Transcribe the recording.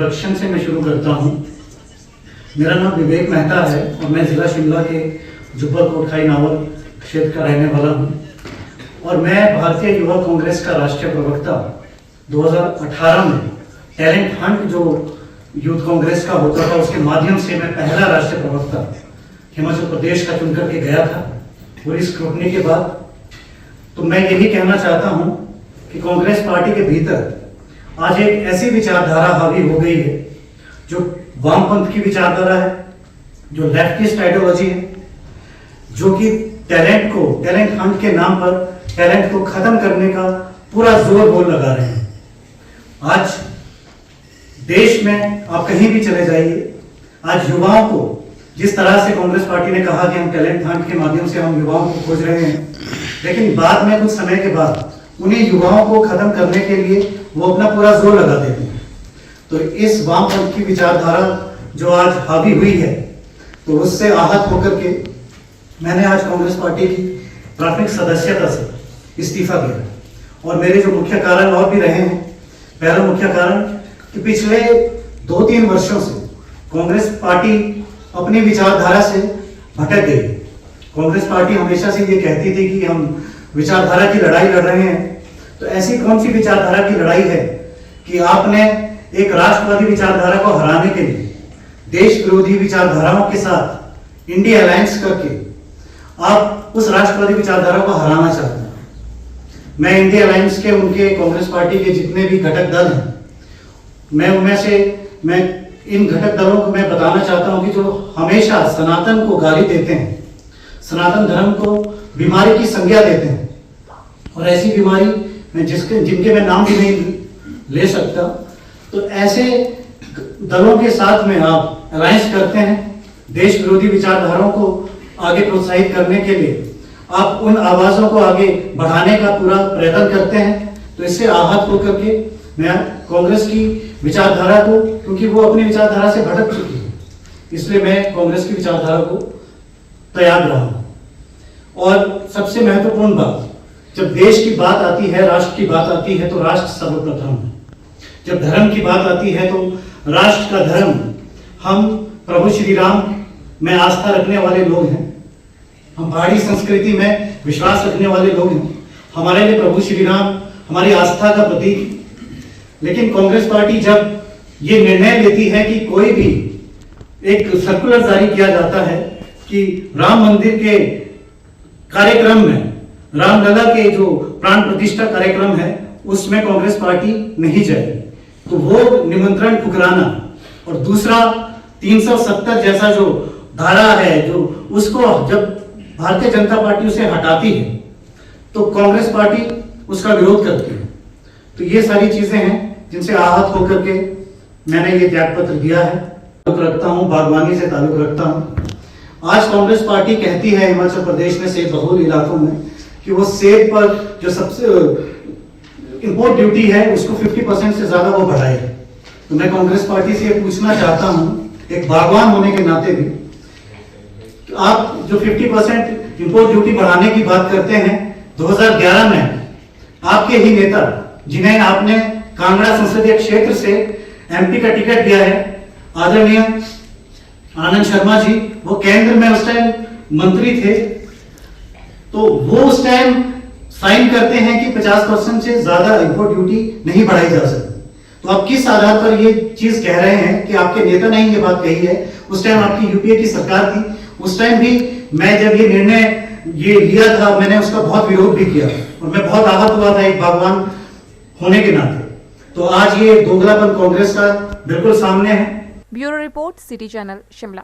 Introduction से मैं शुरू करता हूँ। मेरा नाम विवेक मेहता है और मैं ज़िला शिमला के जुब्बल कोटखाई नावल क्षेत्र का रहने वाला हूँ और मैं भारतीय युवा कांग्रेस का राष्ट्रीय प्रवक्ता 2018 में टैलेंट हंट जो यूथ कांग्रेस का होता था उसके माध्यम से मैं पहला राष्ट्रीय प्रवक्ता हिमाचल प्रदेश का चुन करके गया था। पूरी स्क्रूटनी के बाद तो मैं यही कहना चाहता हूँ कि कांग्रेस पार्टी के भीतर आज एक ऐसी विचारधारा हावी हो गई है जो वामपंथ की विचारधारा है, जो लेफ्टिस्ट आइडियोलॉजी है, जो कि टैलेंट हंट के नाम पर टैलेंट को खत्म करने का पूरा जोर बोल लगा रहे हैं। आज देश में आप कहीं भी चले जाइए, आज युवाओं को जिस तरह से कांग्रेस पार्टी ने कहा कि हम टैलेंट हंट के माध्यम से हम युवाओं को खोज रहे हैं, लेकिन बाद में कुछ समय के बाद उन्हीं युवाओं को खत्म करने के लिए वो अपना पूरा जोर लगा देते हैं। तो इस वामपंथ की विचारधारा जो आज हावी हुई है, तो उससे आहत होकर के मैंने आज कांग्रेस पार्टी की प्राथमिक सदस्यता से इस्तीफा दिया। और मेरे जो मुख्य कारण और भी रहे हैं, पहला मुख्य कारण कि पिछले 2-3 वर्षों से कांग्रेस पार्टी अपनी विचारधारा से भटक गई। कांग्रेस पार्टी हमेशा से ये कहती थी कि हम विचारधारा की लड़ाई लड़ रहे हैं, तो ऐसी कौन सी विचारधारा की लड़ाई है कि आपने एक राष्ट्रवादी विचारधारा को हराने के लिए देश विरोधी विचारधाराओं के साथ इंडिया अलायंस करके आप उस राष्ट्रवादी विचारधारा को हराना चाहते हैं। मैं इंडिया अलायंस के उनके कांग्रेस पार्टी के जितने भी घटक दल हैं, मैं इन घटक दलों को मैं बताना चाहता हूं कि जो हमेशा सनातन को गाली देते हैं, सनातन धर्म को बीमारी की संज्ञा देते हैं, और ऐसी बीमारी में जिनके मैं नाम भी नहीं ले सकता, तो ऐसे दलों के साथ में आप अलायंस करते हैं। देश विरोधी विचारधाराओं को आगे प्रोत्साहित करने के लिए आप उन आवाजों को आगे बढ़ाने का पूरा प्रयत्न करते हैं। तो इससे आहत होकर के मैं कांग्रेस की विचारधारा को, क्योंकि वो अपनी विचारधारा से भटक चुकी है, इसलिए मैं कांग्रेस की विचारधारा को त्याग रहा हूं। और सबसे महत्वपूर्ण बात, जब देश की बात आती है, राष्ट्र की बात आती है, तो राष्ट्र सर्वप्रथम है। जब धर्म की बात आती है तो राष्ट्र का धर्म, हम प्रभु श्री राम में आस्था रखने वाले लोग हैं, हम पहाड़ी संस्कृति में विश्वास रखने वाले लोग हैं। हमारे लिए प्रभु श्री राम हमारी आस्था का प्रतीक। लेकिन कांग्रेस पार्टी जब ये निर्णय लेती है कि कोई भी एक सर्कुलर जारी किया जाता है कि राम मंदिर के कार्यक्रम में, रामलला के जो प्राण प्रतिष्ठा कार्यक्रम है, उसमें कांग्रेस पार्टी नहीं जाएगी, तो वो निमंत्रण ठुकराना, और दूसरा 370 जैसा जो धारा है, जो उसको जब भारतीय जनता पार्टी उसे हटाती है तो कांग्रेस पार्टी उसका विरोध करती है। तो ये सारी चीजें हैं जिनसे आहत होकर के मैंने ये त्याग पत्र दिया है। ताल्लुक रखता हूँ, बागवानी से ताल्लुक रखता हूँ। आज कांग्रेस पार्टी कहती है हिमाचल प्रदेश में सेब बहुल इलाकों में कि वो सेब पर जो सबसे इंपोर्ट ड्यूटी है उसको 50% से ज्यादा वो बढ़ाए। तो मैं कांग्रेस पार्टी से ये पूछना चाहता हूँ, एक बागवान होने के नाते भी, कि आप जो 50% इंपोर्ट ड्यूटी बढ़ाने की बात करते हैं, 2011 में आपके ही नेता, जिन्हें आपने कांगड़ा संसदीय क्षेत्र से एमपी का टिकट दिया है, आदरणीय आनंद शर्मा जी, वो केंद्र में उस टाइम मंत्री थे, तो वो उस टाइम साइन करते हैं कि 50% से ज्यादा इंपोर्ट ड्यूटी नहीं बढ़ाई जा सकती। तो आप किस आधार पर ये चीज कह रहे हैं कि आपके नेता ने ये बात कही है? उस टाइम आपकी यूपीए की सरकार थी, उस टाइम भी मैं जब ये निर्णय ये लिया था, मैंने उसका बहुत विरोध भी किया और मैं बहुत आहत हुआ था एक बागवान होने के नाते। तो आज ये दोगलापन कांग्रेस का बिल्कुल सामने है। Bureau report, city channel, Shimla.